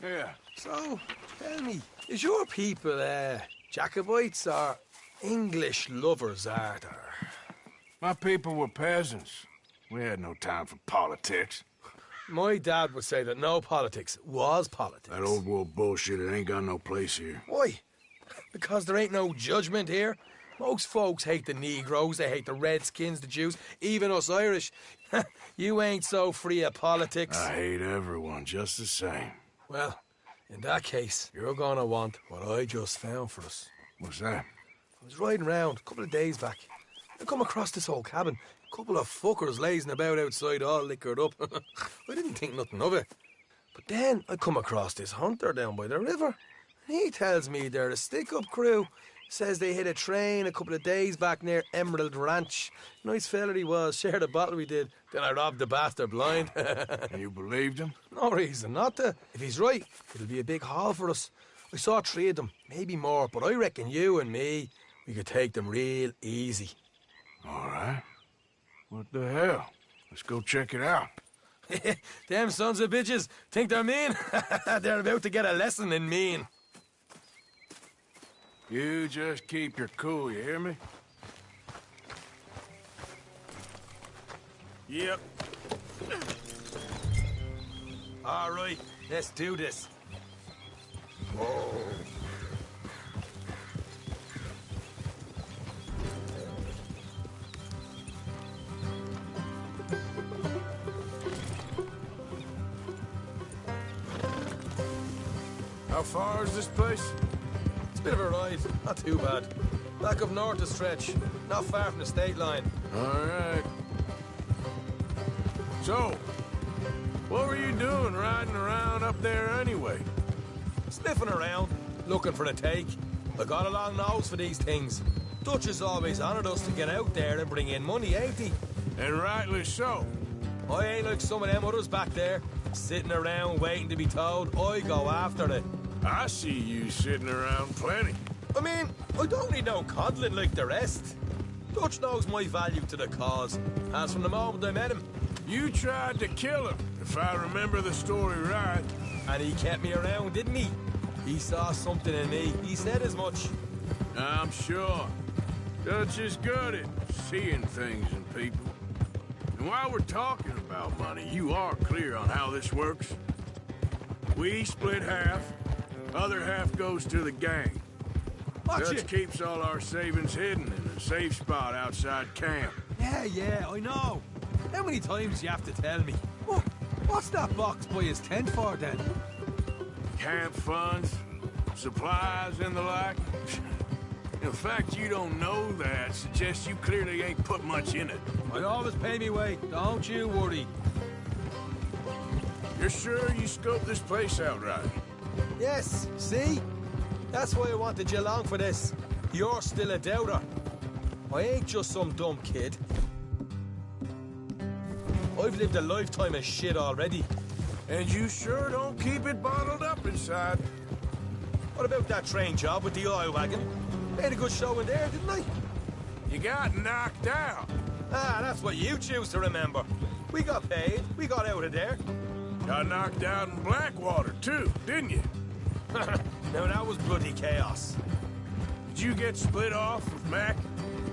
Yeah. So, tell me, is your people, Jacobites or English lovers, Arthur? My people were peasants. We had no time for politics. My dad would say that no politics was politics. That old world bullshit, it ain't got no place here. Why? Because there ain't no judgment here. Most folks hate the Negroes, they hate the Redskins, the Jews, even us Irish. You ain't so free of politics. I hate everyone just the same. Well, in that case, you're gonna want what I just found for us. What's that? I was riding around a couple of days back. I come across this old cabin. A couple of fuckers lazing about outside all liquored up. I didn't think nothing of it. But then I come across this hunter down by the river. He tells me they're a stick-up crew. Says they hit a train a couple of days back near Emerald Ranch. Nice fella he was, shared a bottle we did. Then I robbed the bastard blind. You believed him? No reason not to. If he's right, it'll be a big haul for us. I saw 3 of them, maybe more, but I reckon you and me, we could take them real easy. All right. What the hell? Let's go check it out. Them sons of bitches think they're mean. They're about to get a lesson in mean. You just keep your cool, you hear me? Yep. All right, let's do this. Whoa. How far is this place? It's a bit of a ride, not too bad. Back up north a stretch, not far from the state line. All right. So, what were you doing riding around up there anyway? Sniffing around, looking for a take. I got a long nose for these things. Dutch has always honoured us to get out there and bring in money, ain't he? And rightly so. I ain't like some of them others back there, sitting around waiting to be told. I go after it. I see you sitting around plenty. I mean, I don't need no coddling like the rest. Dutch knows my value to the cause, as from the moment I met him. You tried to kill him, if I remember the story right. And he kept me around, didn't he? He saw something in me. He said as much. I'm sure. Dutch is good at seeing things in people. And while we're talking about money, you are clear on how this works? We split half. Other half goes to the gang. Dutch keeps all our savings hidden in a safe spot outside camp. Yeah, I know. How many times do you have to tell me? What's that box by his tent for, then? Camp funds, supplies, and the like. The fact you don't know that suggests you clearly ain't put much in it. I always pay me weight, don't you worry. You're sure you scoped this place out right? Yes, see? That's why I wanted you along for this. You're still a doubter. I ain't just some dumb kid. I've lived a lifetime of shit already. And you sure don't keep it bottled up inside. What about that train job with the oil wagon? Made a good show in there, didn't I? You got knocked out. Ah, that's what you choose to remember. We got paid. We got out of there. Got knocked out in Blackwater, too, didn't you? Now, that was bloody chaos. Did you get split off with Mac?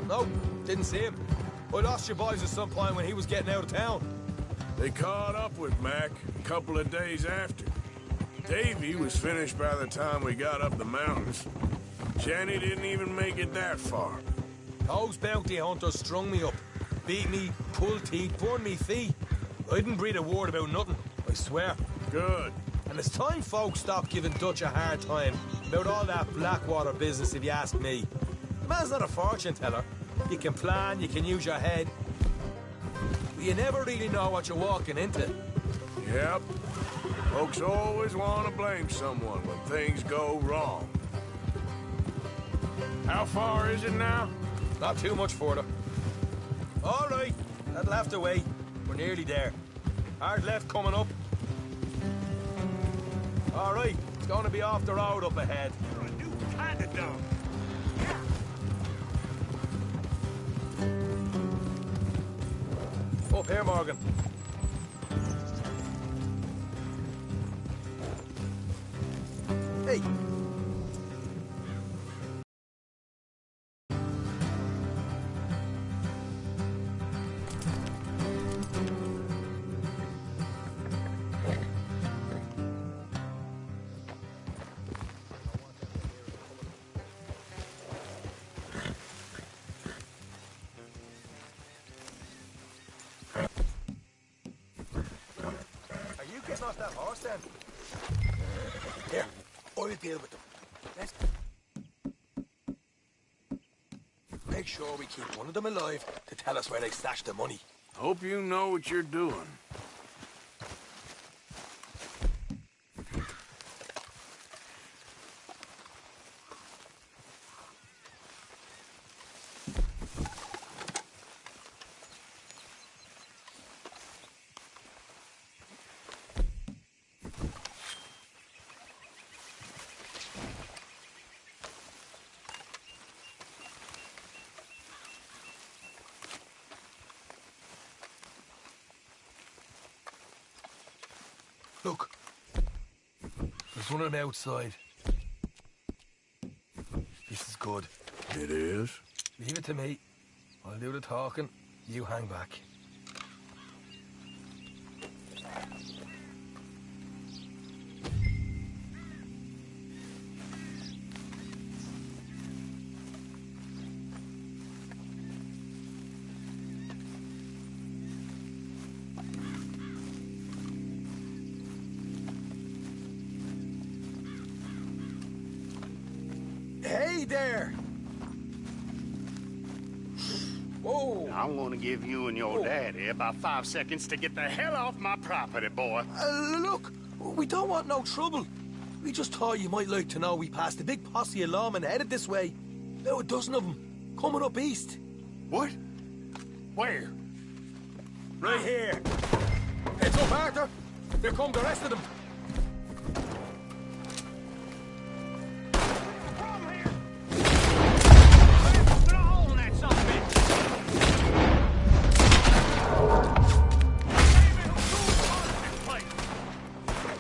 No, didn't see him. I lost your boys at some point when he was getting out of town. They caught up with Mac a couple of days after. Davy was finished by the time we got up the mountains. Jenny didn't even make it that far. Those bounty hunters strung me up. Beat me, pulled teeth, burned me feet. I didn't breathe a word about nothing, I swear. Good. And it's time folks stopped giving Dutch a hard time about all that Blackwater business, if you ask me. The man's not a fortune teller. You can plan, you can use your head. But you never really know what you're walking into. Yep. Folks always want to blame someone when things go wrong. How far is it now? Not too much further. All right, that'll have to wait. We're nearly there. Hard left coming up. All right, it's going to be off the road up ahead. You're a new kind of dog. Up here, Morgan. off that horse then. Here, I'll deal with them. Let's... Make sure we keep one of them alive to tell us where they stashed the money. Hope you know what you're doing. Look, there's one of them outside. This is good. It is? Leave it to me. I'll do the talking. You hang back. Hey there! Whoa! I'm gonna give you and your daddy about 5 seconds to get the hell off my property, boy. Look, we don't want no trouble. We just thought you might like to know we passed a big posse of lawmen headed this way. About a dozen of them, coming up east. What? Where? Right here. Heads up, Arthur. Here come the rest of them.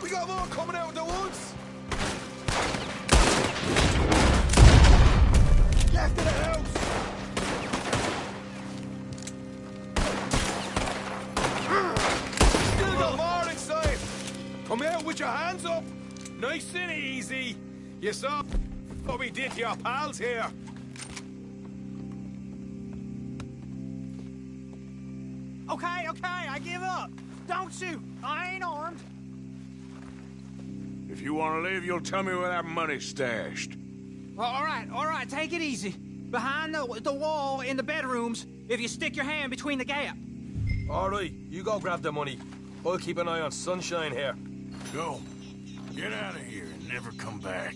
We got more coming out of the woods. Left of the house. Still got more inside. Come out with your hands up. Nice and easy. You saw what we did to your pals here. Okay, I give up. Don't shoot. I ain't armed. If you want to leave, you'll tell me where that money's stashed. Well, all right, take it easy. Behind the wall in the bedrooms, if you stick your hand between the gap. All right, you go grab the money. I'll keep an eye on Sunshine here. Go. Get out of here and never come back.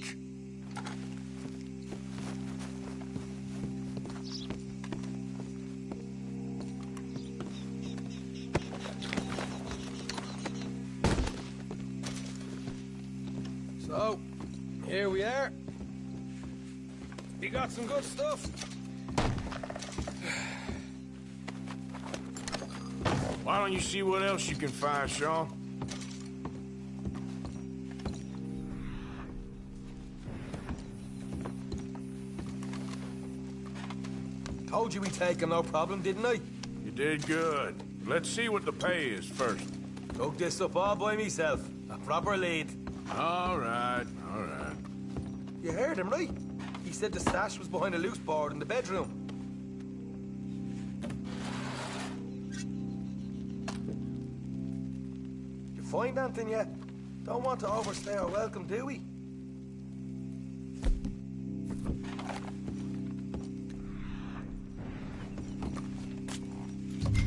So, here we are. You got some good stuff. Why don't you see what else you can find, Sean? Told you we'd take him, no problem, didn't I? You did good. Let's see what the pay is first. Took this up all by myself. A proper lead. All right, all right. You heard him, right? He said the stash was behind a loose board in the bedroom. You find anything yet? Don't want to overstay our welcome, do we?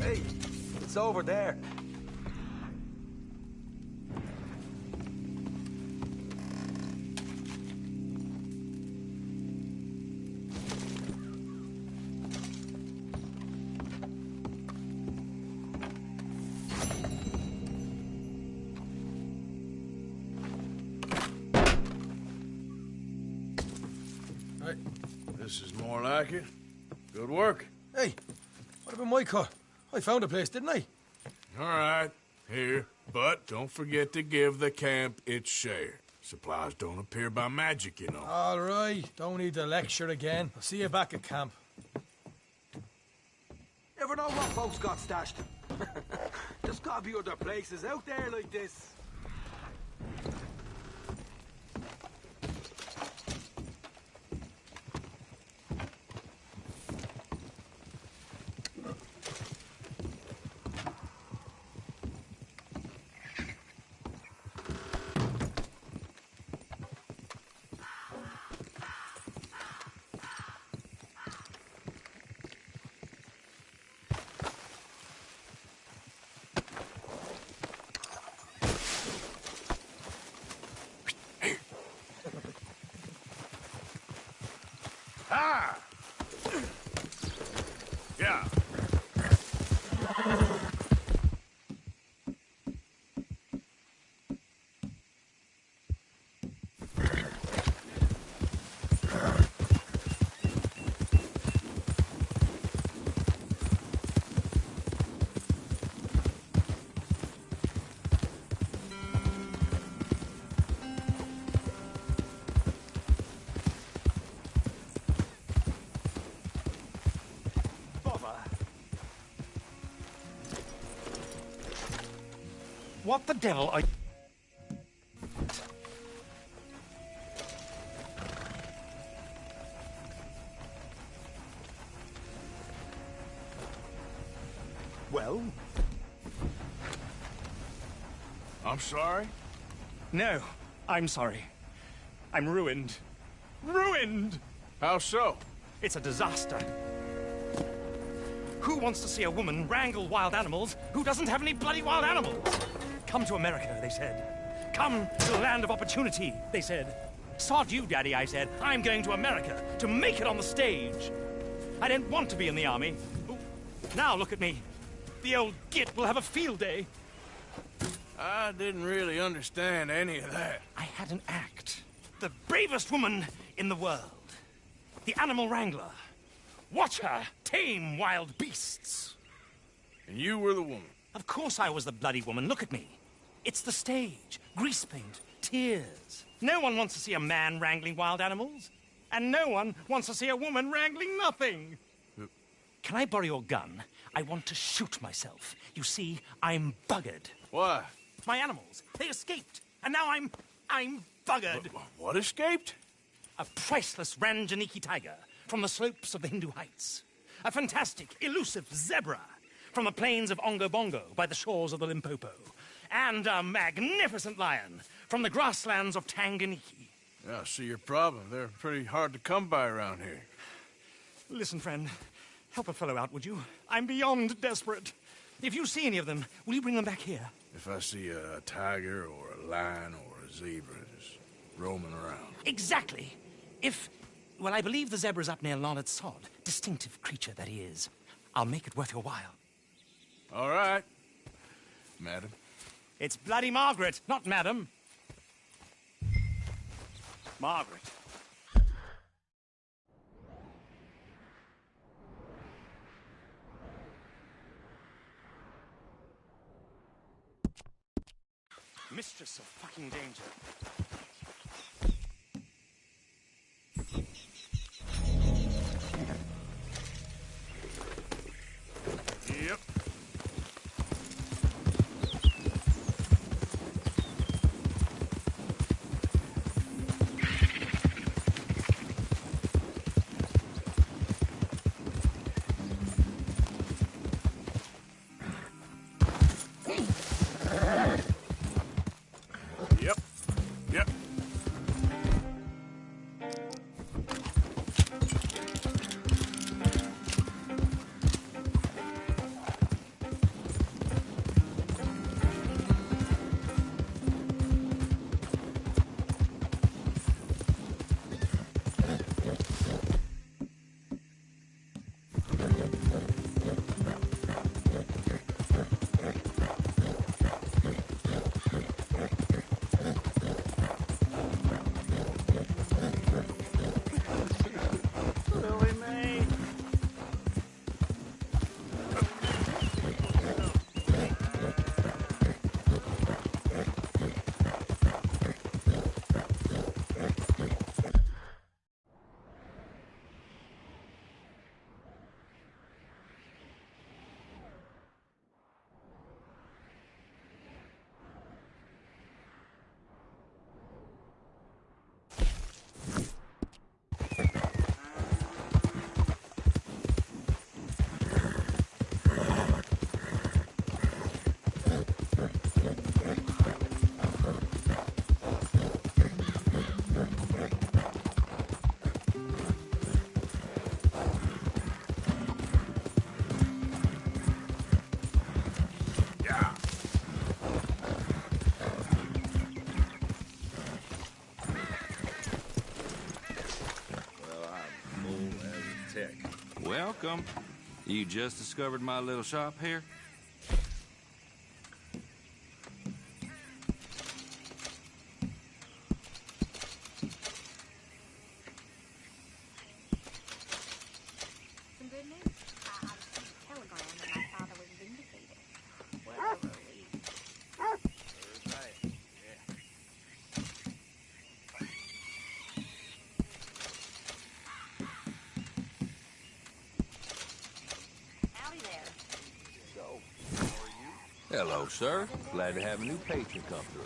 Hey, it's over there. Right. This is more like it. Good work. Hey, what about my car? I found a place, didn't I? All right, here. But don't forget to give the camp its share. Supplies don't appear by magic, you know. All right, don't need the lecture again. I'll see you back at camp. Never know what folks got stashed. There's gotta be other places out there like this. Yeah. What the devil are you... Well? I'm sorry? No, I'm sorry. I'm ruined. Ruined! How so? It's a disaster. Who wants to see a woman wrangle wild animals who doesn't have any bloody wild animals? Come to America, they said. Come to the land of opportunity, they said. Sod you, Daddy, I said. I'm going to America to make it on the stage. I didn't want to be in the army. Ooh, now look at me. The old git will have a field day. I didn't really understand any of that. I had an act. The bravest woman in the world. The animal wrangler. Watch her tame wild beasts. And you were the woman. Of course I was the bloody woman. Look at me. It's the stage. Grease paint. Tears. No one wants to see a man wrangling wild animals. And no one wants to see a woman wrangling nothing. Can I borrow your gun? I want to shoot myself. You see, I'm buggered. Why? My animals, they escaped. And now I'm buggered. What escaped? A priceless Ranjaniki tiger from the slopes of the Hindu Heights. A fantastic, elusive zebra from the plains of Ongo Bongo by the shores of the Limpopo. And a magnificent lion from the grasslands of Tanganyika. Yeah, I see your problem. They're pretty hard to come by around here. Listen, friend, help a fellow out, would you? I'm beyond desperate. If you see any of them, will you bring them back here? If I see a tiger or a lion or a zebra just roaming around. Exactly. Well, I believe the zebra's up near Larned Sod. Distinctive creature that he is. I'll make it worth your while. All right, madam. It's bloody Margaret, not madam. Margaret. Mistress of fucking danger. Yep. Yep. Yep. Welcome. You just discovered my little shop here? Some good news? I received a telegram that my father was vindicated. What a relief. Howdy there. Hello, sir. Glad to have a new patron come through.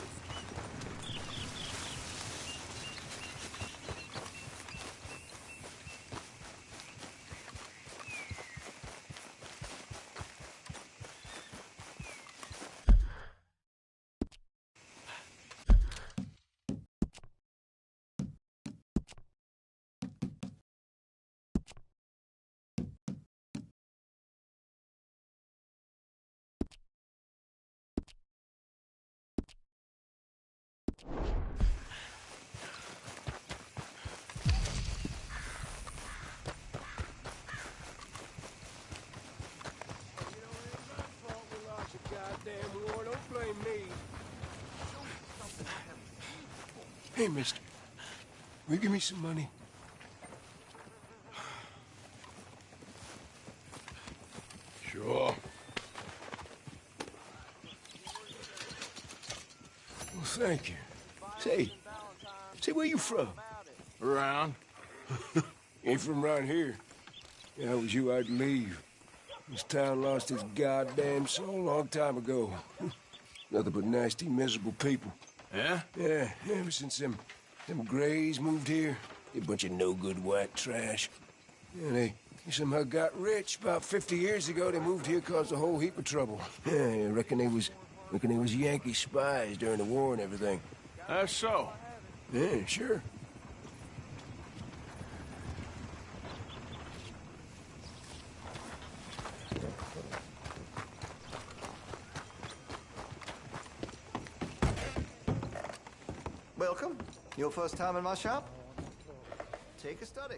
Hey, mister. Will you give me some money? Sure. Well, thank you. Say, where you from? Around. Ain't from around here. If I was you, I'd leave. This town lost its goddamn soul a long time ago. Nothing but nasty, miserable people. Yeah? Yeah, ever since them Grays moved here, they a bunch of no-good white trash. Yeah, they somehow got rich. About 50 years ago, they moved here, caused a whole heap of trouble. Yeah, I reckon they was Yankee spies during the war and everything. That's so. Yeah, sure. Welcome. Your first time in my shop? Take a study.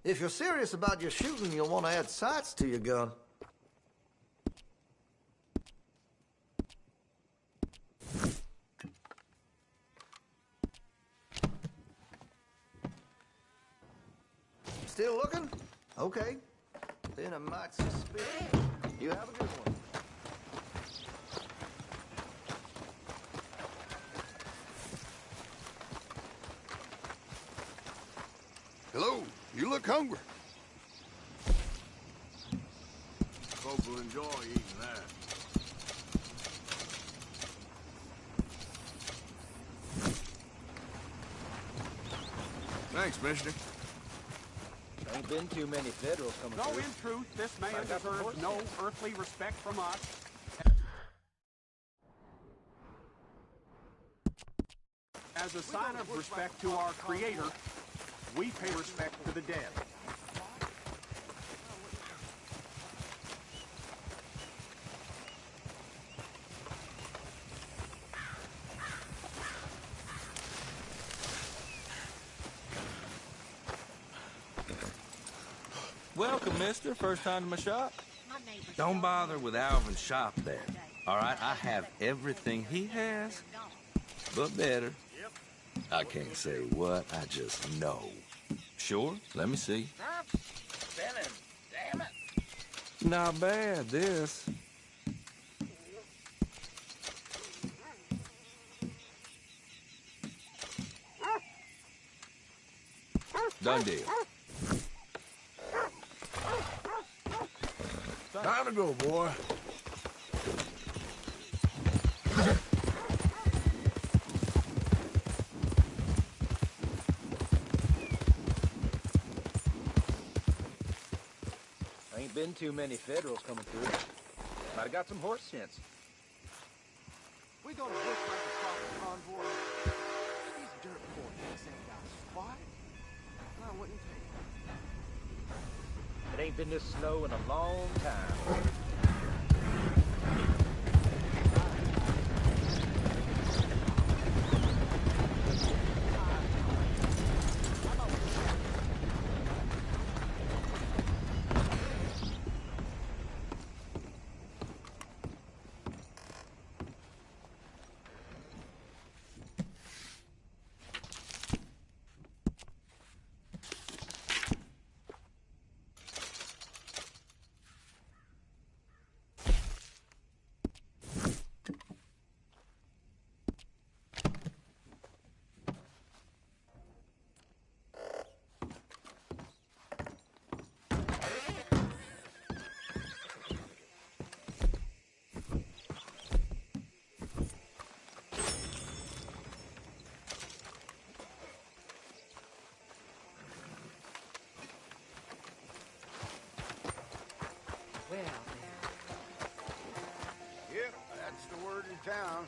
If you're serious about your shooting, you'll want to add sights to your gun. Still looking? Okay. Then I might suspect. You have a good one. Hello. You look hungry. Folk will enjoy eating that. Thanks, mister. Ain't been too many Federals coming No, through. in truth, this man deserves no earthly respect from us. As a sign of respect to our Creator, we pay respect to the dead. Welcome, mister. First time to my shop? My neighbor's Don't bother with Alvin's shop there. All right, I have everything he has, but better. I can't say what, I just know. Sure, let me see. Damn it. Not bad, this. Done deal. Time to go, boy. Ain't been too many Federals coming through. Might have got some horse sense. We gonna bushwhack across the convoy. These dirt poor things ain't got squat. I wouldn't take It ain't been this slow in a long time. Yep, that's the word in town.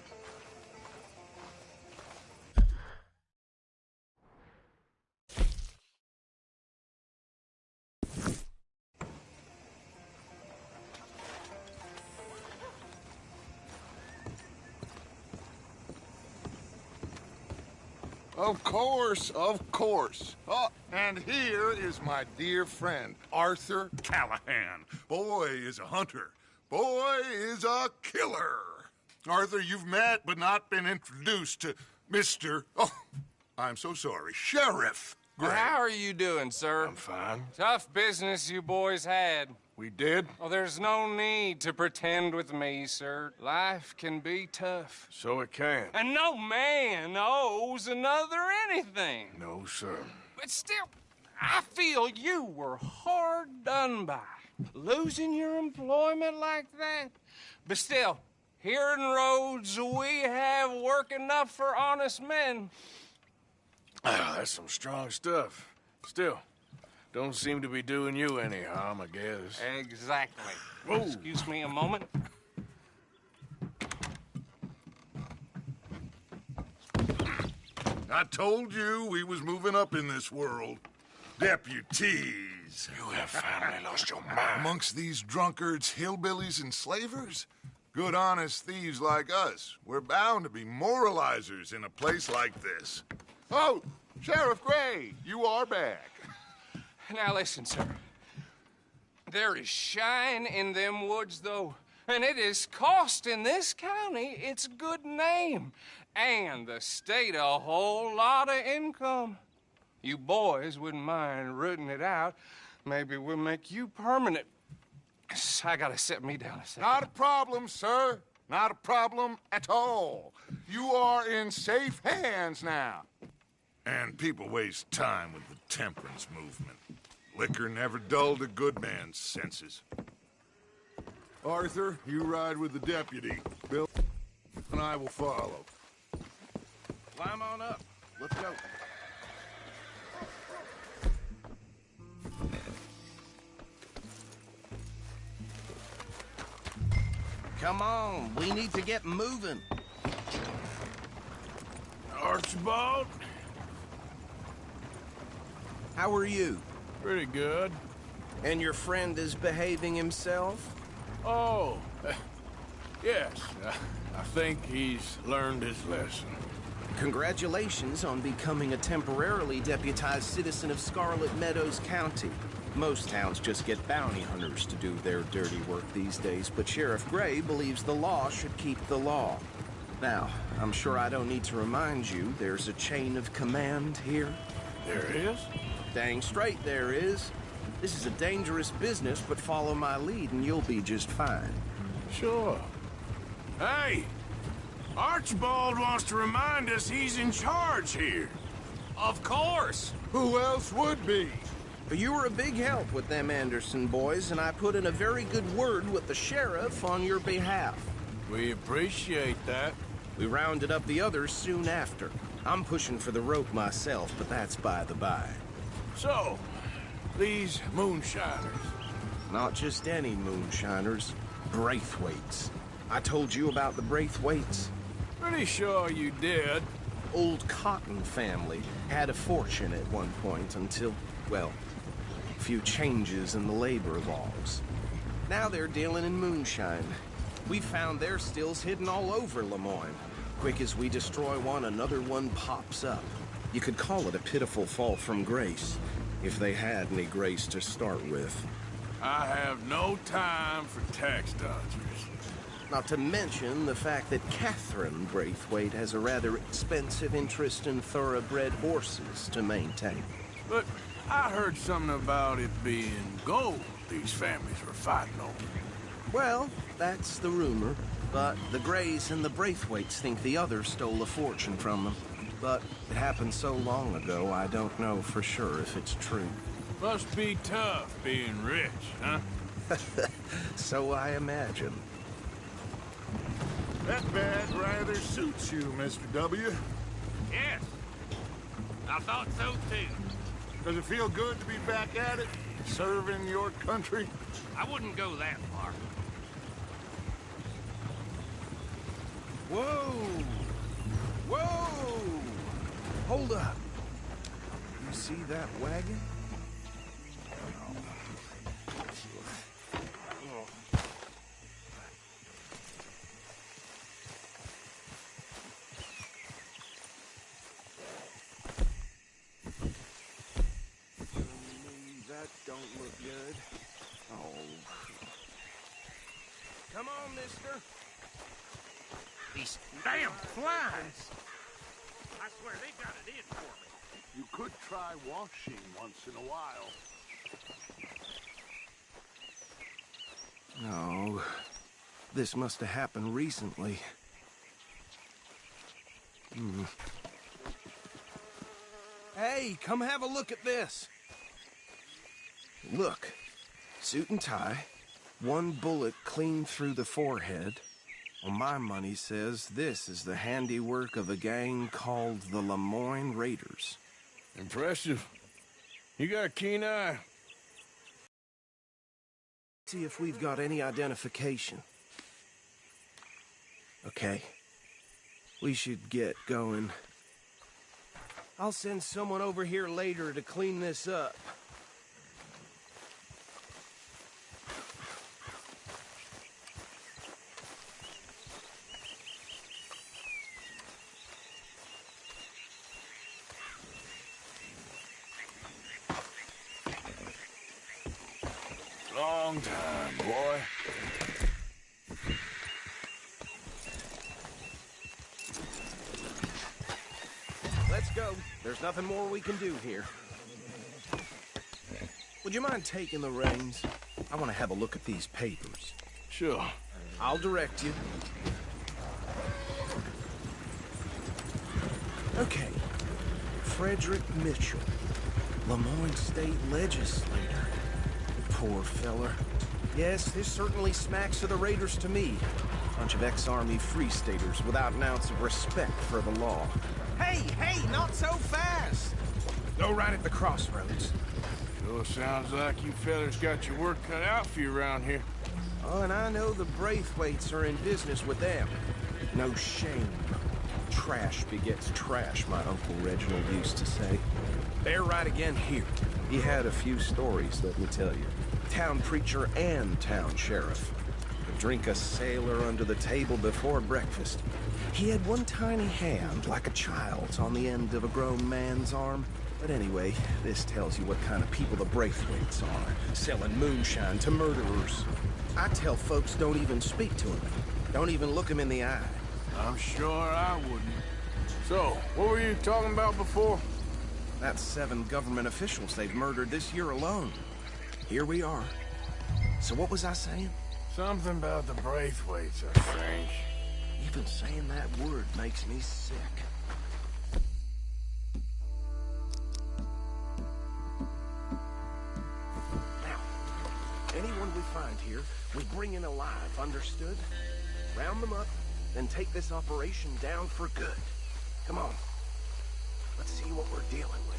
Of course, of course. Oh, and here is my dear friend, Arthur Callahan. Boy is a hunter. Boy is a killer. Arthur, you've met but not been introduced to Mr. Oh, I'm so sorry, Sheriff Gray. How are you doing, sir? I'm fine. Tough business you boys had. We did? Oh, there's no need to pretend with me, sir. Life can be tough. So it can. And no man owes another anything. No, sir. But still, I feel you were hard done by. Losing your employment like that. But still, here in Rhodes, we have work enough for honest men. Ah, that's some strong stuff. Still, don't seem to be doing you any harm, I guess. Exactly. Whoa. Excuse me a moment. I told you we was moving up in this world. Deputies. You have finally lost your mind. Amongst these drunkards, hillbillies, and slavers? Good, honest thieves like us. We're bound to be moralizers in a place like this. Oh, Sheriff Gray, you are back. Now listen, sir. There is shine in them woods, though, and it is costing this county its good name and the state a whole lot of income. You boys wouldn't mind rooting it out. Maybe we'll make you permanent. I gotta set me down a second. Not a problem, sir. Not a problem at all. You are in safe hands now. And people waste time with the temperance movement. Liquor never dulled a good man's senses. Arthur, you ride with the deputy. Bill and I will follow. Climb on up. Let's go. Come on, we need to get moving. Archibald? How are you? Pretty good. And your friend is behaving himself? Oh, yes. I think he's learned his lesson. Congratulations on becoming a temporarily deputized citizen of Scarlet Meadows County. Most towns just get bounty hunters to do their dirty work these days, but Sheriff Gray believes the law should keep the law. Now, I'm sure I don't need to remind you there's a chain of command here. There is? Dang straight there is. This is a dangerous business, but follow my lead and you'll be just fine. Sure. Hey! Archibald wants to remind us he's in charge here. Of course. Who else would be? You were a big help with them Anderson boys, and I put in a very good word with the sheriff on your behalf. We appreciate that. We rounded up the others soon after. I'm pushing for the rope myself, but that's by the by. So, these moonshiners. Not just any moonshiners. Braithwaites. I told you about the Braithwaites? Pretty sure you did. Old Cotton family had a fortune at one point until, well, A few changes in the labor logs. Now they're dealing in moonshine. We found their stills hidden all over Lemoyne. Quick as we destroy one, another one pops up. You could call it a pitiful fall from grace, if they had any grace to start with. I have no time for tax dodgers. Not to mention the fact that Catherine Braithwaite has a rather expensive interest in thoroughbred horses to maintain. But I heard something about it being gold these families were fighting over. Well, that's the rumor. But the Greys and the Braithwaites think the others stole a fortune from them. But it happened so long ago, I don't know for sure if it's true. Must be tough being rich, huh? So I imagine. That badge rather suits you, Mr. W. Yes. I thought so, too. Does it feel good to be back at it? Serving your country? I wouldn't go that far. Whoa! Whoa! Hold up. You see that wagon? That don't look good. Oh. Come on, mister. These damn flies! I swear they got it in for me. You could try washing once in a while. No. This must have happened recently. Hey, come have a look at this. Look. Suit and tie. One bullet clean through the forehead. Well, my money says this is the handiwork of a gang called the Lemoyne Raiders. Impressive. You got a keen eye. See if we've got any identification. Okay. We should get going. I'll send someone over here later to clean this up. Long time, boy. Let's go. There's nothing more we can do here. Would you mind taking the reins? I want to have a look at these papers. Sure. I'll direct you. Okay. Frederick Mitchell, Lemoyne State Legislator. Poor feller. Yes, this certainly smacks of the Raiders to me. Bunch of ex-Army Free Staters without an ounce of respect for the law. Hey, not so fast! Go right at the crossroads. Sure sounds like you fellas got your work cut out for you around here. Oh, and I know the Braithwaites are in business with them. No shame. Trash begets trash, my Uncle Reginald used to say. They're right again here. He had a few stories, let me tell you. Town preacher and town sheriff. Could drink a sailor under the table before breakfast. He had one tiny hand, like a child's, on the end of a grown man's arm. But anyway, this tells you what kind of people the Braithwaites are. Selling moonshine to murderers. I tell folks don't even speak to him. Don't even look him in the eye. I'm sure I wouldn't. So, what were you talking about before? That's 7 government officials they've murdered this year alone. Here we are. So what was I saying? Something about the Braithwaites, I think. Even saying that word makes me sick. Now, anyone we find here, we bring in alive, understood? Round them up, then take this operation down for good. Come on. Let's see what we're dealing with.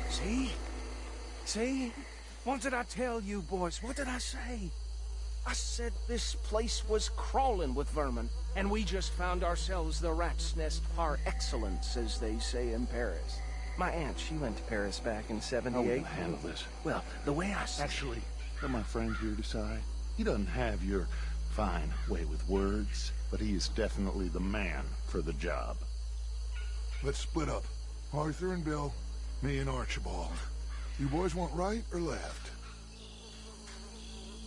See? See? What did I tell you, boys? What did I say? I said this place was crawling with vermin, and we just found ourselves the rat's nest par excellence, as they say in Paris. My aunt, she went to Paris back in '78. How are we gonna handle this? Well, the way I see Actually, let my friend here decide. He doesn't have your fine way with words, but he is definitely the man for the job. Let's split up. Arthur and Bill, me and Archibald. You boys want right or left?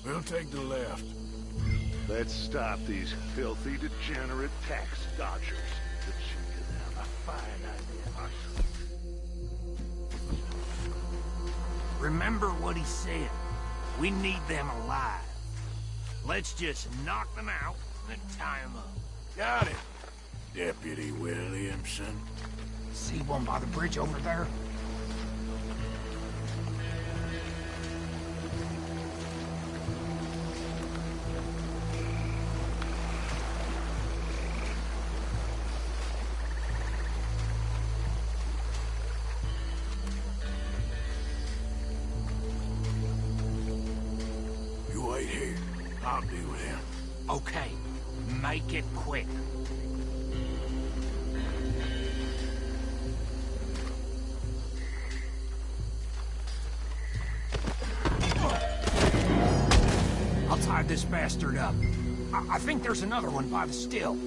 We'll take the left. Let's stop these filthy, degenerate tax dodgers. Let's give them a fine idea, Arthur. Remember what he said. We need them alive. Let's just knock them out and tie them up. Got it, Deputy Williamson. See one by the bridge over there? You wait here. I'll deal with him. Okay, make it quick. I'll tie this bastard up. I think there's another one by the still.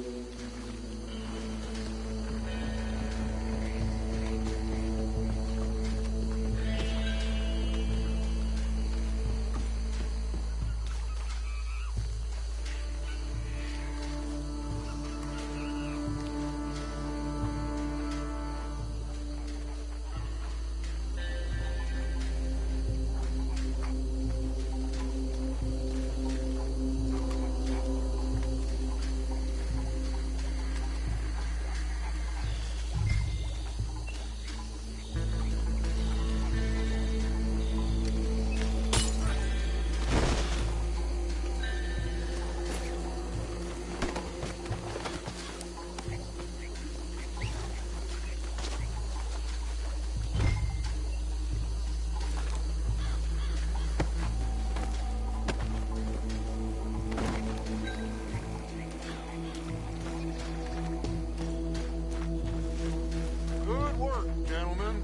Good work, gentlemen.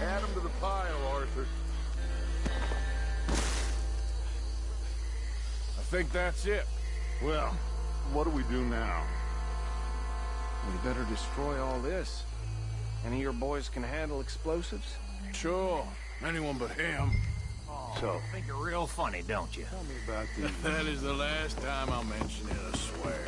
Add them to the pile, Arthur. I think that's it. Well, what do we do now? we better destroy all this. Any of your boys can handle explosives? Sure. Anyone but him. So, think you're real funny, don't you? Tell me about these. That is the last time I'll mention it, I swear.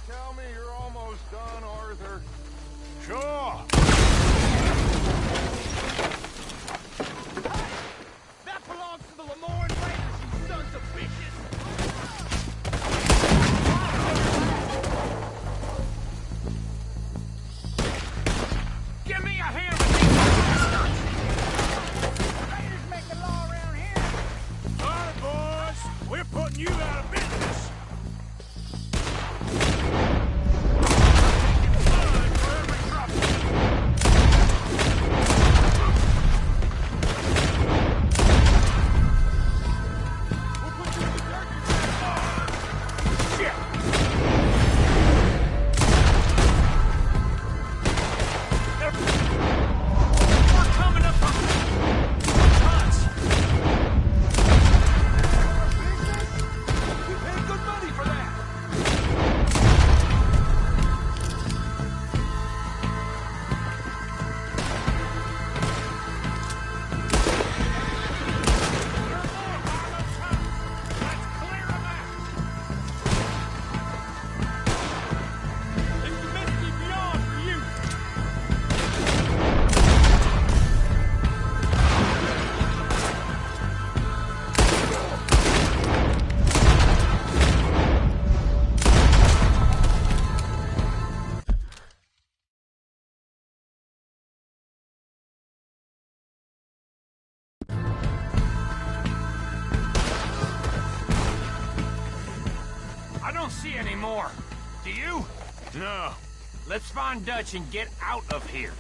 Tell me you're almost done, Arthur. Sure. That belongs to the Lemoyne Raiders, you sons of bitches! Give me a hand with these bastards! Raiders make the law around here! All right, boys. We're putting you out of business. see any more. Do you? No. Let's find Dutch and get out of here.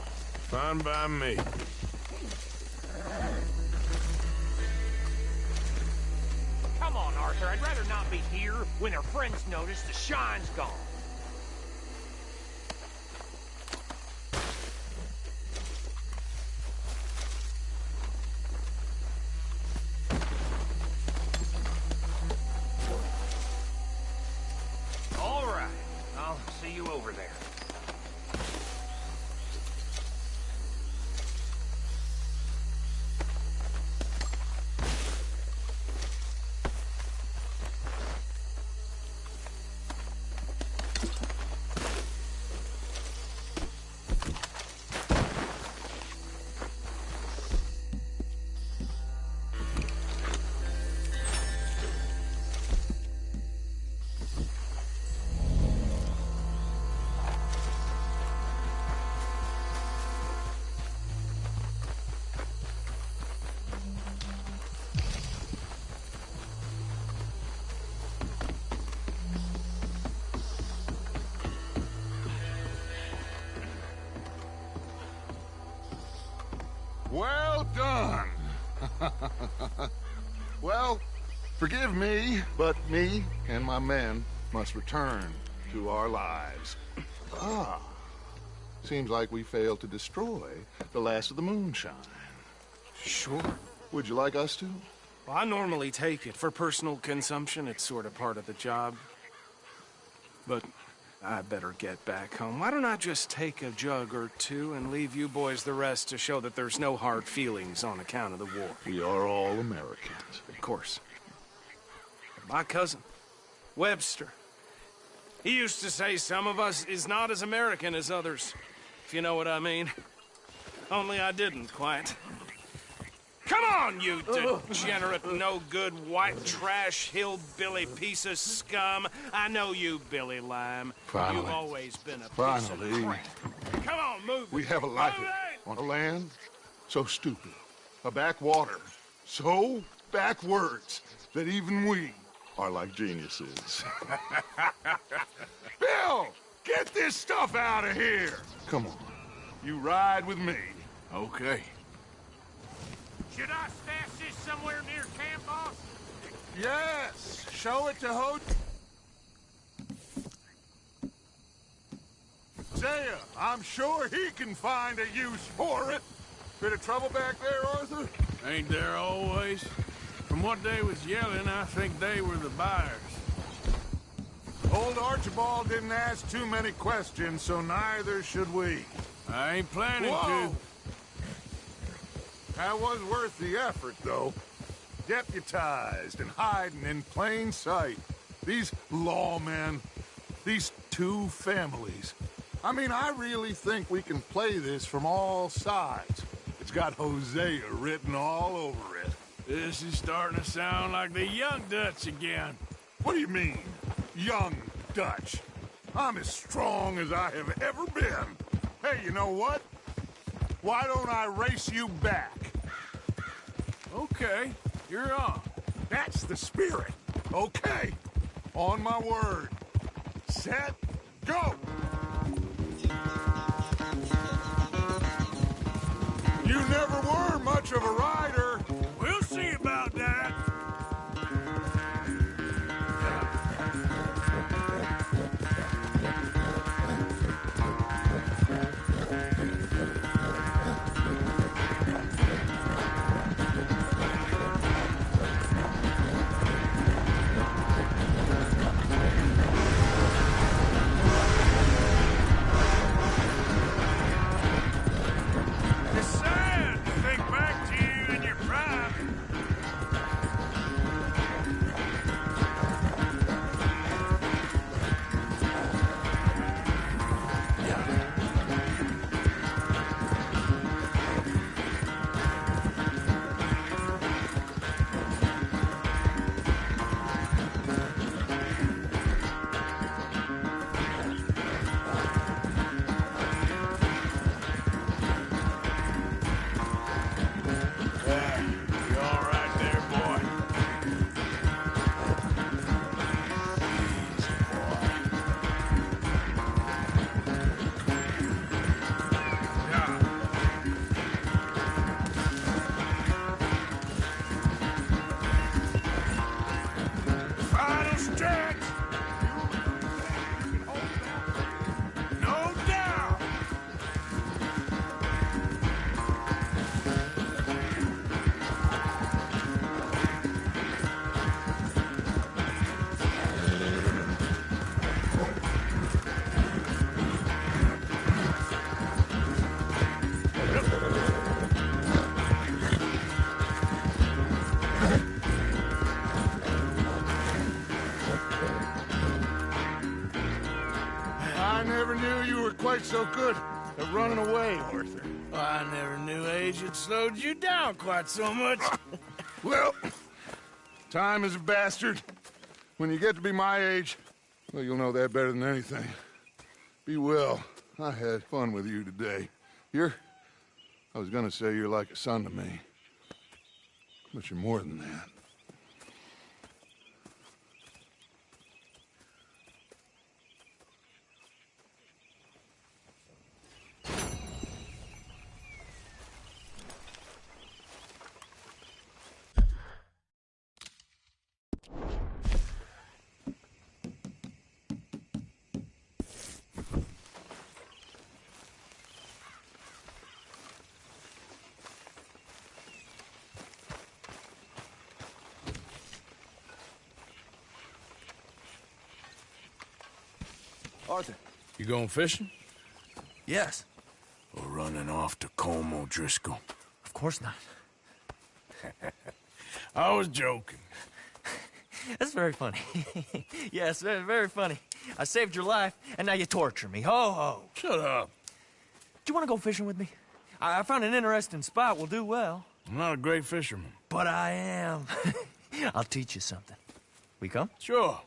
Fine by me. Come on, Arthur. I'd rather not be here when their friends notice the shine's gone. All right. I'll see you over there. Well done. Well, forgive me, but me and my men must return to our lives. Ah, seems like we failed to destroy the last of the moonshine. Sure. Would you like us to? Well, I normally take it for personal consumption. It's sort of part of the job. But I better get back home. Why don't I just take a jug or two and leave you boys the rest to show that there's no hard feelings on account of the war? We are all Americans. Of course. My cousin, Webster, he used to say some of us is not as American as others, if you know what I mean. Only I didn't quite. Come on, you degenerate, no-good, white trash, hillbilly piece of scum. I know you, Billy Lime. Finally. You've always been a piece Finally. of crap. Come on, move it. We have a life Move it! on a land so stupid, a backwater so backwards that even we are like geniuses. Bill, get this stuff out of here. Come on, you ride with me. Okay. Should I stash this somewhere near camp, boss? Yes, show it to Hosea. I'm sure he can find a use for it. Bit of trouble back there, Arthur? Ain't there always? From what they was yelling, I think they were the buyers. Old Archibald didn't ask too many questions, so neither should we. I ain't planning Whoa! to. That was worth the effort, though. Deputized and hiding in plain sight. These lawmen, these two families. I mean, I really think we can play this from all sides. It's got Hosea written all over it. This is starting to sound like the young Dutch again. What do you mean, young Dutch? I'm as strong as I have ever been. Hey, you know what? Why don't I race you back? Okay, you're on. That's the spirit. Okay, on my word. Set, go! You never were much of a rider. We'll see about that. It's sad to think back to you in get so good at running away, Arthur? Well, I never knew age had slowed you down quite so much. Well, time is a bastard. When you get to be my age, well, you'll know that better than anything. Be well. I had fun with you today. I was gonna say you're like a son to me. But you're more than that. Arthur. You going fishing? Yes. Or running off to Colm O'Driscoll? Of course not. I was joking. That's very funny. Yes, very, very funny. I saved your life, and now you torture me. Ho, ho. Shut up. Do you want to go fishing with me? I found an interesting spot. We'll do well. I'm not a great fisherman. But I am. I'll teach you something. We come? Sure.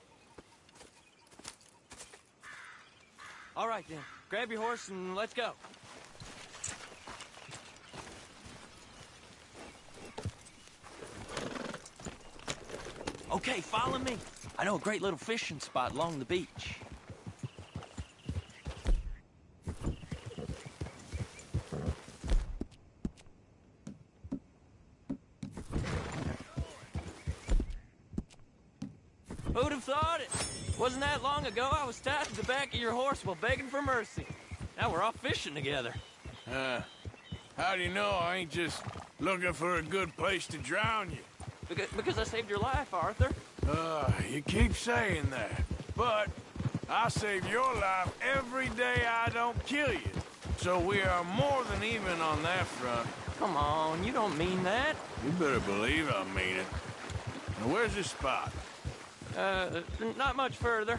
All right, then. Grab your horse and let's go. Okay, follow me. I know a great little fishing spot along the beach. Who'd have thought it? Wasn't that long ago I was tied to the back of your horse while begging for mercy. Now we're off fishing together. How do you know I ain't just looking for a good place to drown you? Because I saved your life, Arthur. You keep saying that. But I save your life every day I don't kill you. So we are more than even on that front. Come on, you don't mean that. You better believe I mean it. Now, where's this spot? Not much further.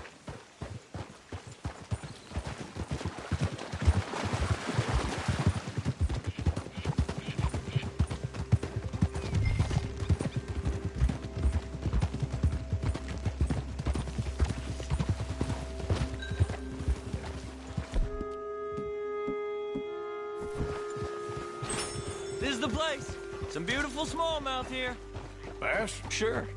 This is the place. Some beautiful smallmouth here. Bass? Sure.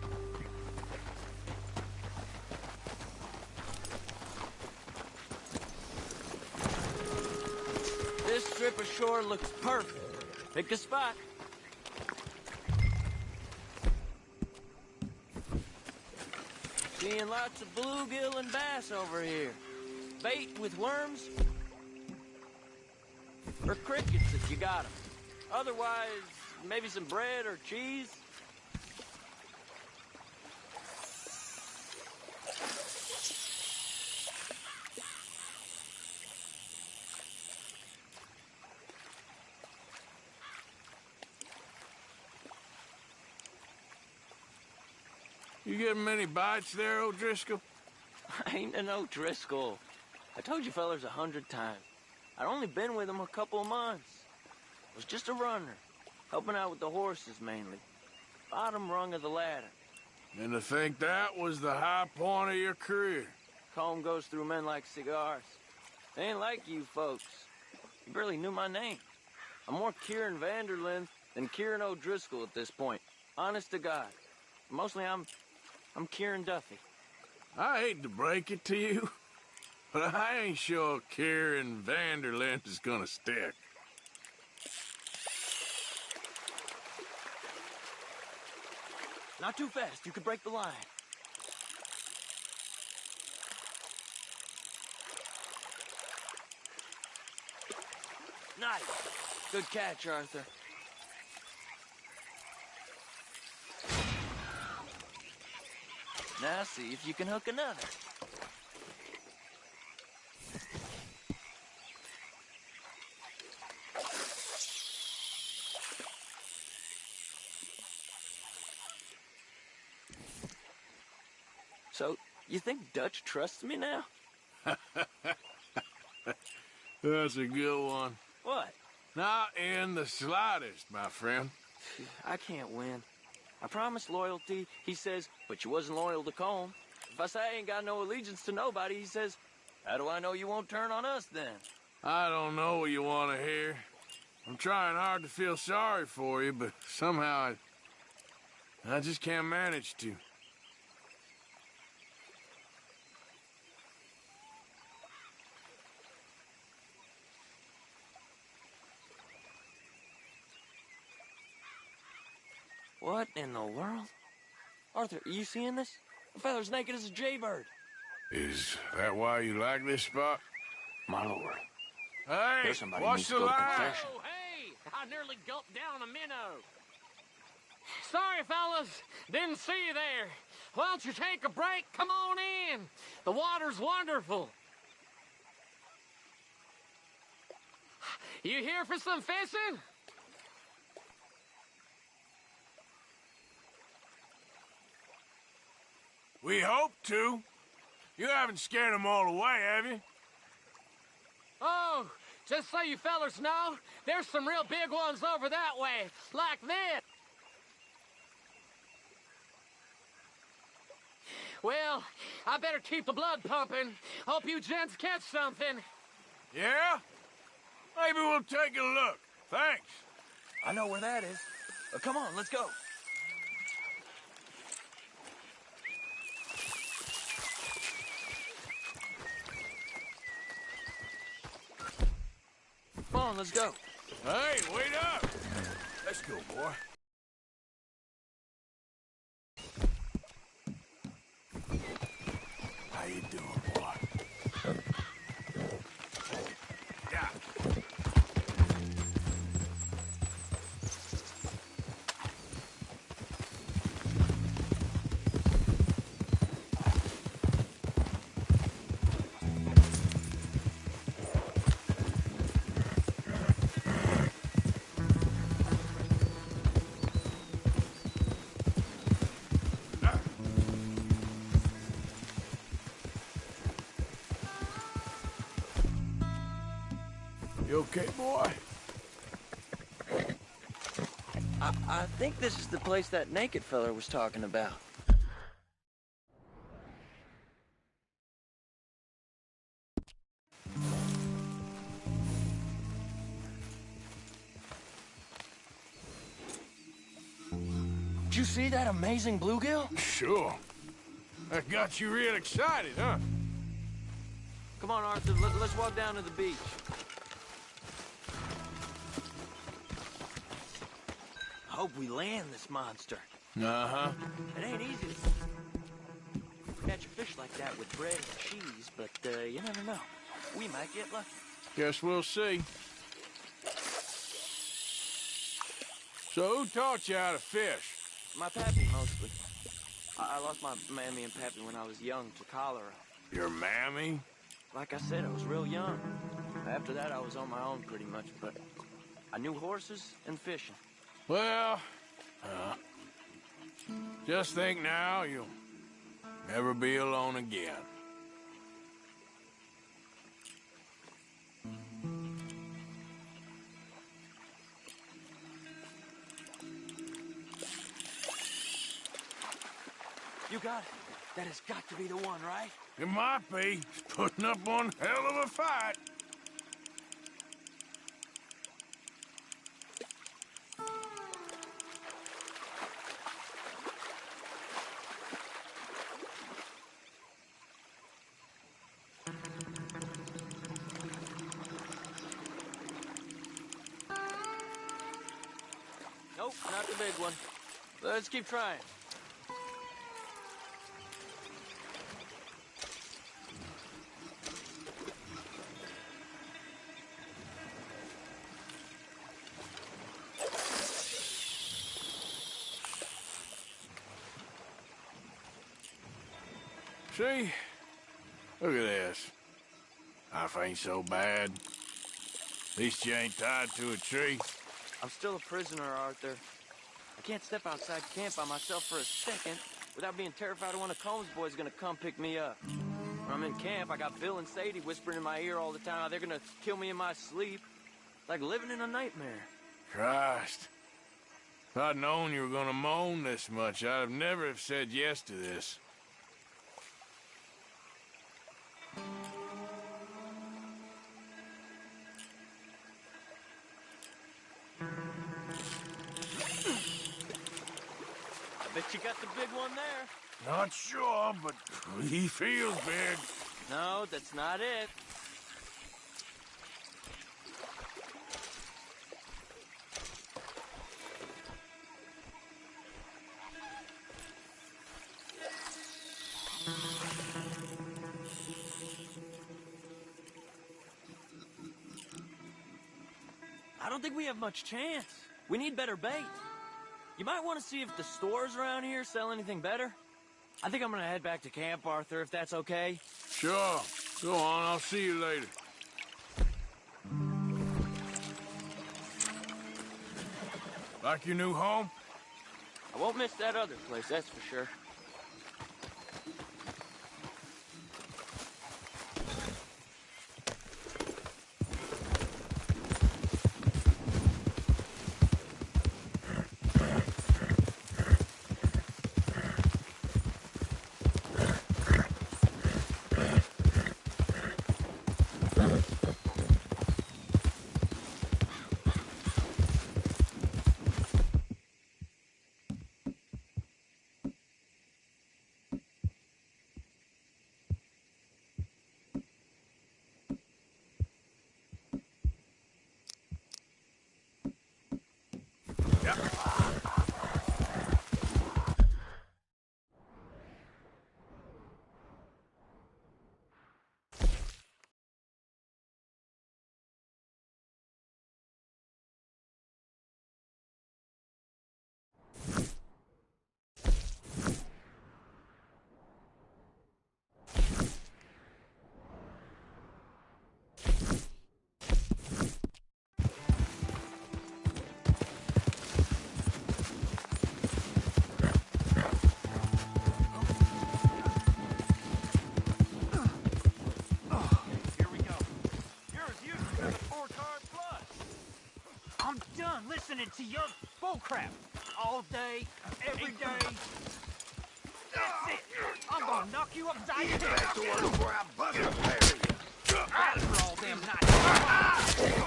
This strip of shore looks perfect. Pick a spot. Seeing lots of bluegill and bass over here. Bait with worms. Or crickets if you got them. Otherwise, maybe some bread or cheese. You getting many bites there, O'Driscoll? I ain't an O'Driscoll. I told you fellers 100 times. I'd only been with him a couple of months. I was just a runner, helping out with the horses mainly. Bottom rung of the ladder. And to think that was the high point of your career. Colm goes through men like cigars. They ain't like you folks. You barely knew my name. I'm more Kieran Vanderlyn than Kieran O'Driscoll at this point. Honest to God. Mostly I'm Kieran Duffy. I hate to break it to you, but I ain't sure Kieran Vanderlyn is gonna stick. Not too fast, you could break the line. Nice. Good catch, Arthur. Now see if you can hook another. So, you think Dutch trusts me now? That's a good one. What? Not in the slightest, my friend. I can't win. I promised loyalty, he says, but you wasn't loyal to Colm. If I say I ain't got no allegiance to nobody, he says, how do I know you won't turn on us then? I don't know what you want to hear. I'm trying hard to feel sorry for you, but somehow I just can't manage to. What in the world? Arthur, are you seeing this? The feather's naked as a jaybird. Is that why you like this spot? My lord. Hey, There's somebody what's needs the to go to line? confession. Oh, hey! I nearly gulped down a minnow. Sorry, fellas. Didn't see you there. Why don't you take a break? Come on in. The water's wonderful. You here for some fishing? We hope to. You haven't scared them all away, have you? Oh, just so you fellers know, there's some real big ones over that way, like this. Well, I better keep the blood pumping. Hope you gents catch something. Yeah? Maybe we'll take a look. Thanks. I know where that is. Come on, let's go. Come on, let's go. Hey, wait up! Let's go, boy. How you doing, boy? Yeah. You okay, boy? I think this is the place that naked fella was talking about. Did you see that amazing bluegill? Sure. That got you real excited, huh? Come on, Arthur, let's walk down to the beach. I hope we land this monster. Uh-huh. It ain't easy to catch a fish like that with bread and cheese, but you never know. We might get lucky. Guess we'll see. So who taught you how to fish? My pappy, mostly. I lost my mammy and pappy when I was young to cholera. Your mammy? Like I said, I was real young. After that, I was on my own pretty much, but I knew horses and fishing. Well, just think now you'll never be alone again. You got it. That has got to be the one, right? It might be. It's putting up one hell of a fight. Nope, not the big one. Let's keep trying. See? Look at this. Life ain't so bad. At least you ain't tied to a tree. I'm still a prisoner, Arthur. I can't step outside camp by myself for a second without being terrified one of Combs' boys is gonna come pick me up. When I'm in camp, I got Bill and Sadie whispering in my ear all the time how they're gonna kill me in my sleep. Like living in a nightmare. Christ. If I'd known you were gonna moan this much, I'd have never have said yes to this. I bet you got the big one there. Not sure, but he feels big. No, that's not it. I don't think we have much chance. We need better bait. You might want to see if the stores around here sell anything better. I think I'm gonna head back to camp, Arthur, if that's okay. Sure. Go on, I'll see you later. Like your new home? I won't miss that other place, that's for sure. I'm done listening to your bullcrap all day, every day. That's it. I'm gonna knock you upside your head. Back to work before I bust a pair of you. That's for all them nights.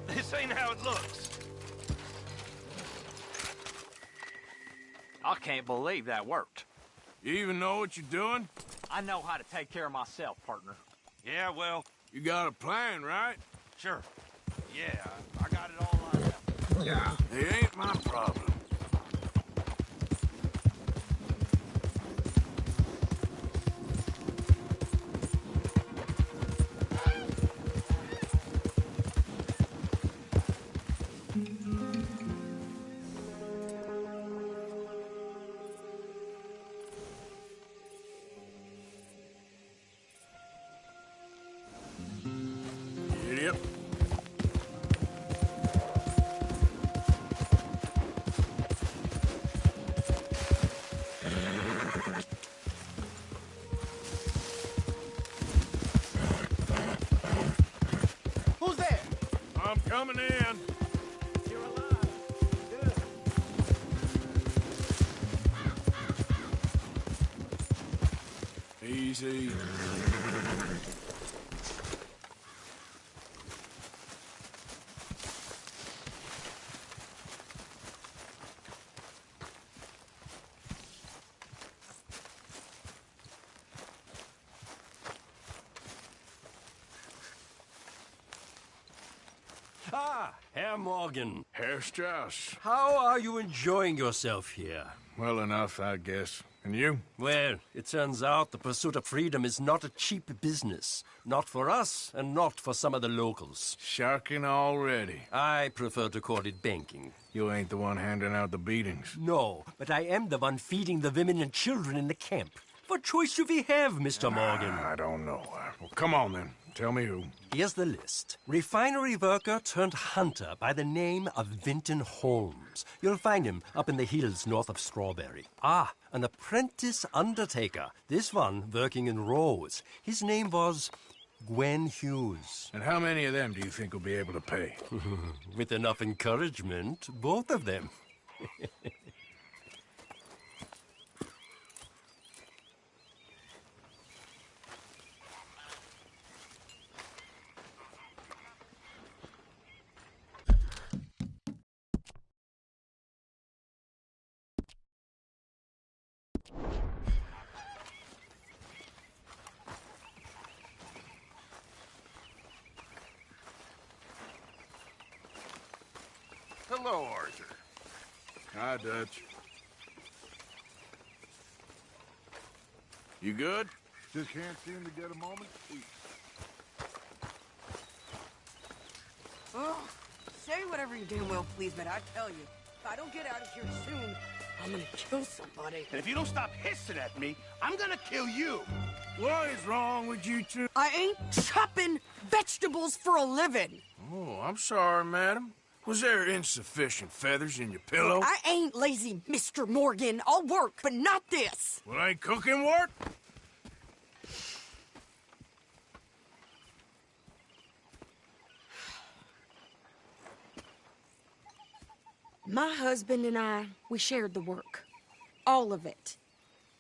This ain't how it looks. I can't believe that worked. You even know what you're doing? I know how to take care of myself, partner. Yeah, well, You got a plan, right? sure. Yeah, I got it all lined up. Yeah. It ain't my problem. Idiot. Who's there? I'm coming in. You're alive. Good. Easy. Ah, Herr Morgan. Herr Strauss. How are you enjoying yourself here? Well enough, I guess. And you? Well, it turns out the pursuit of freedom is not a cheap business. Not for us, and not for some of the locals. Sharking already. I prefer to call it banking. You ain't the one handing out the beatings. No, but I am the one feeding the women and children in the camp. What choice do we have, Mr. Morgan? I don't know. Well, come on, then. Tell me who. Here's the list. Refinery worker turned hunter by the name of Vinton Holmes. You'll find him up in the hills north of Strawberry. Ah, an apprentice undertaker. This one working in Rose. His name was Gwen Hughes. And how many of them do you think will be able to pay? With enough encouragement, both of them. Hello, Arthur. Hi, Dutch. You good? Just can't seem to get a moment's peace. Oh, say whatever you damn well please, but I tell you, if I don't get out of here soon, I'm gonna kill somebody. And if you don't stop hissing at me, I'm gonna kill you. What is wrong with you two? I ain't chopping vegetables for a living. Oh, I'm sorry, madam. Was there insufficient feathers in your pillow? I ain't lazy, Mr. Morgan. I'll work, but not this. Well, ain't cooking work? My husband and I, we shared the work. All of it.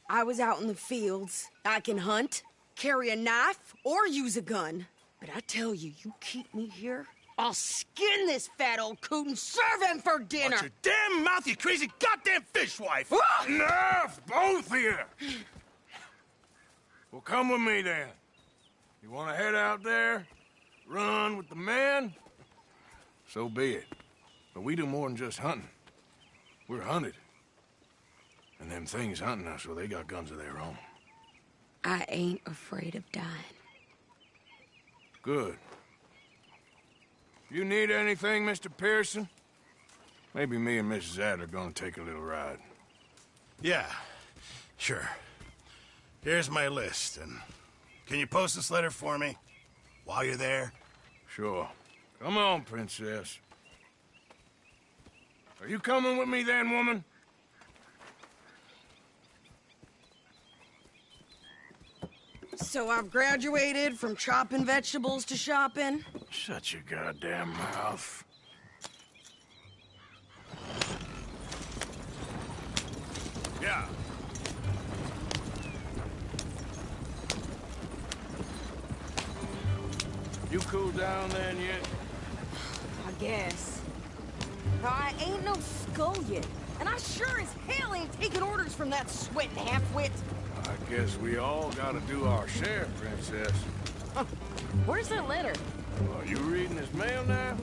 I was out in the fields. I can hunt, carry a knife, or use a gun. But I tell you, you keep me here, I'll skin this fat old coot and serve him for dinner. Watch your damn mouth, you crazy goddamn fishwife! Enough, both of you! Well, come with me, then. You want to head out there, run with the men? So be it. But we do more than just hunting. We're hunted. And them things hunting us, well, they got guns of their own. I ain't afraid of dying. Good. You need anything, Mr. Pearson? Maybe me and Mrs. Adler are gonna take a little ride. Yeah, sure. Here's my list, and can you post this letter for me while you're there? Sure. Come on, Princess. Are you coming with me then, woman? So I've graduated from chopping vegetables to shopping? Shut your goddamn mouth. Yeah. You cooled down then yet? I guess. I ain't no scullion, and I sure as hell ain't taking orders from that sweating half-wit. I guess we all gotta do our share, Princess. Where's that letter? Are you reading his mail now?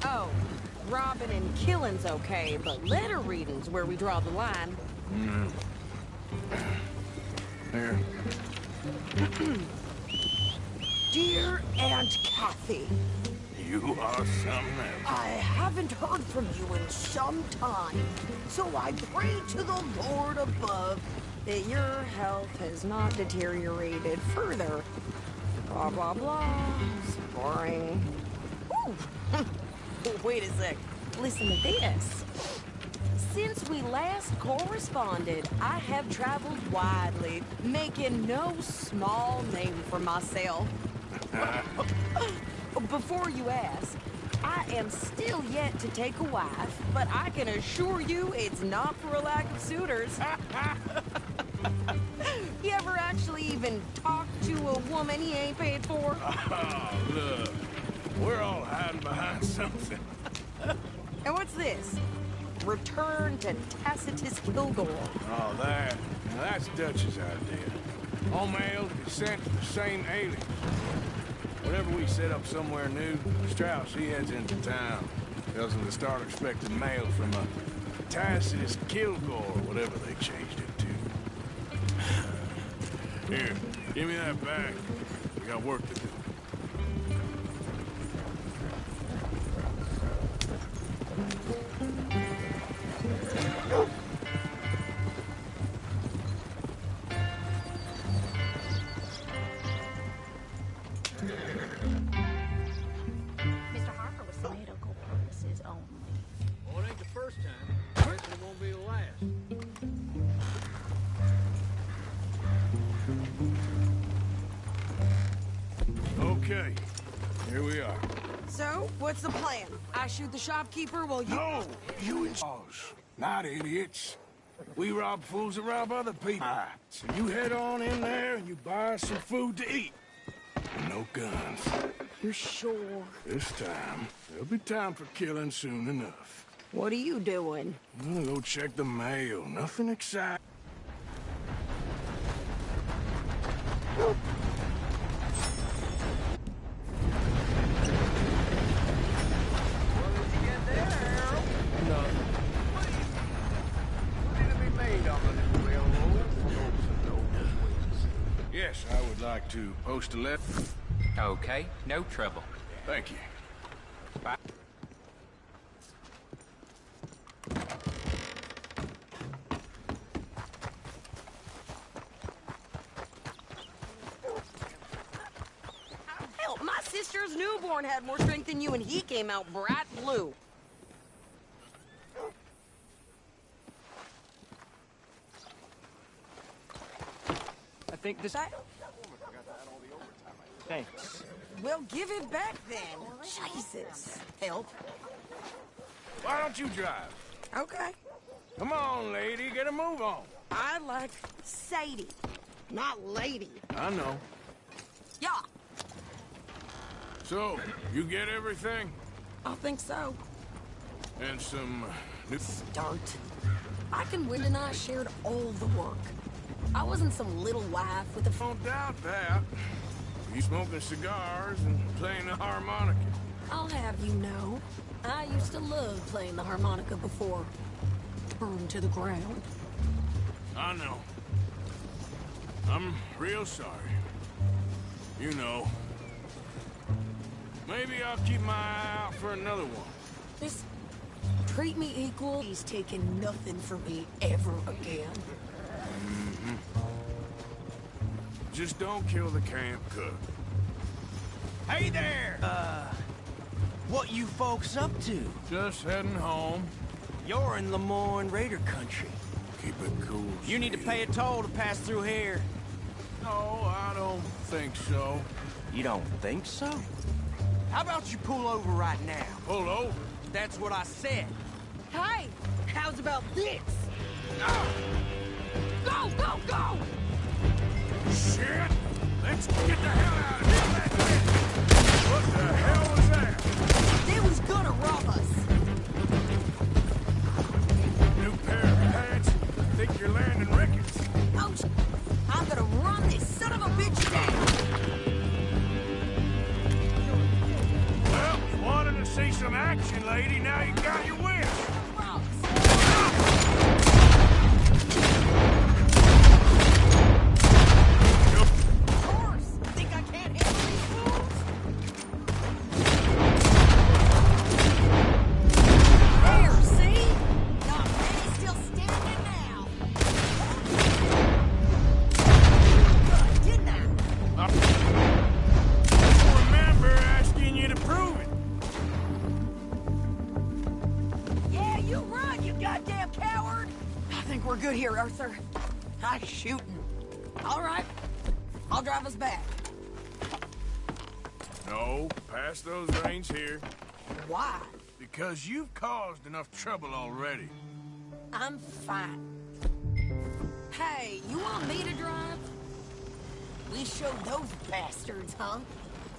Oh, robbing and killing's okay, but letter reading's where we draw the line. Here. Dear Aunt Kathy. You are something else. I haven't heard from you in some time, so I pray to the Lord above that your health has not deteriorated further. Blah, blah, blah. It's boring. Ooh. Wait a sec. Listen to this. Since we last corresponded, I have traveled widely, making no small name for myself. Before you ask, I am still yet to take a wife, but I can assure you it's not for a lack of suitors. You ever actually even talk to a woman he ain't paid for? Oh, look. We're all hiding behind something. And what's this? Return to Tacitus Kilgore. Oh, that. Now, that's Dutch's idea. All mail to be sent to the same aliens. Whenever we set up somewhere new, Strauss, he heads into town. Tells them to start expecting mail from a Tacitus Kilgore, whatever they changed it to. Here, give me that bag. We got work to do. here we are. So, what's the plan? I shoot the shopkeeper while you... No! You and not idiots. We rob fools that rob other people. So you head on in there and you buy us some food to eat. And no guns. You're sure? This time, there'll be time for killing soon enough. What are you doing? I'm gonna go check the mail. Nothing exciting. Yes, I would like to post a letter. Okay, no trouble. Thank you. Bye. Hell, my sister's newborn had more strength than you and he came out bright blue. I think this... Thanks. Well, give it back then. Jesus. Help. Why don't you drive? Okay. Come on, lady, get a move on. I like Sadie, not lady. I know. Yeah. So, you get everything? I think so. And some new... Start. Ike and Wind and I shared all the work. I wasn't some little wife with a... Don't doubt that. You smoking cigars and playing the harmonica. I'll have you know, I used to love playing the harmonica before. Burned to the ground. I know. I'm real sorry. You know. Maybe I'll keep my eye out for another one. Just treat me equal. He's taking nothing from me ever again. Mm-hmm. Just don't kill the camp cook. Hey there! What you folks up to? Just heading home. You're in Lemoyne Raider country. Keep it cool. You need to pay a toll to pass through here. No, I don't think so. You don't think so? How about you pull over right now? Pull over? That's what I said. Hey, how's about this? Go, go, go! Shit! Let's get the hell out of here! What the hell was that? They was gonna rob us. New pair of pants? Think you're landing rickets? Oh, I'm gonna run this son of a bitch down. Well, you wanted to see some action, lady. Now you got your wish. Shooting. All right. I'll drive us back. No, pass those reins here. Why? Because you've caused enough trouble already. I'm fine. Hey, you want me to drive? We showed those bastards, huh?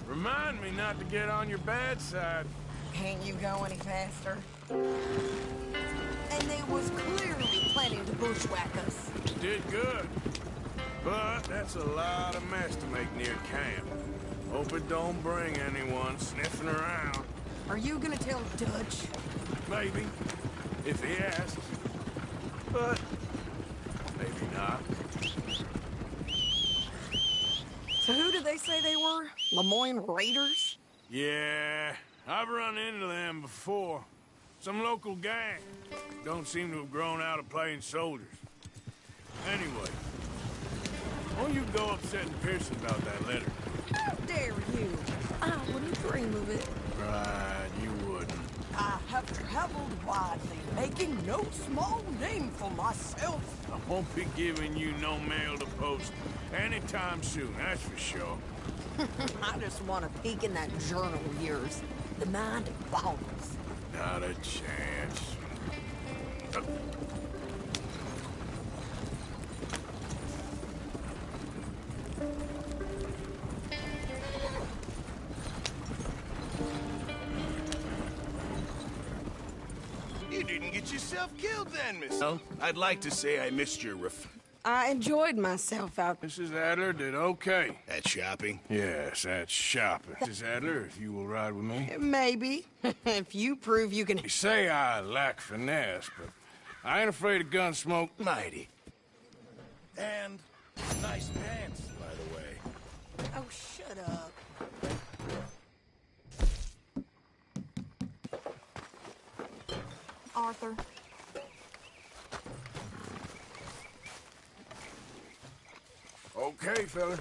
Remind me not to get on your bad side. Can't you go any faster? And they was clearly planning to bushwhack us. You did good. But that's a lot of mess to make near camp. Hope it don't bring anyone sniffing around. Are you gonna tell Dutch? Maybe, if he asks. But maybe not. So who did they say they were? Lemoyne Raiders? Yeah, I've run into them before. Some local gang. Don't seem to have grown out of playing soldiers. Anyway, won't you go upsetting Pearson about that letter? How dare you? I wouldn't dream of it. Right, you wouldn't. I have to traveled widely, making no small name for myself. I won't be giving you no mail to post anytime soon, that's for sure. I just want to peek in that journal of yours. The mind boggles. Not a chance. You didn't get yourself killed then, miss. No, I'd like to say I missed your I enjoyed myself out. Mrs. Adler did okay. at shopping. Yes, that's shopping. Mrs. Adler, if you will ride with me. Maybe. If you prove you can... You say I lack finesse, but I ain't afraid of gun smoke. Mighty. And nice pants, by the way. Oh, shut up. Arthur. Okay, fella.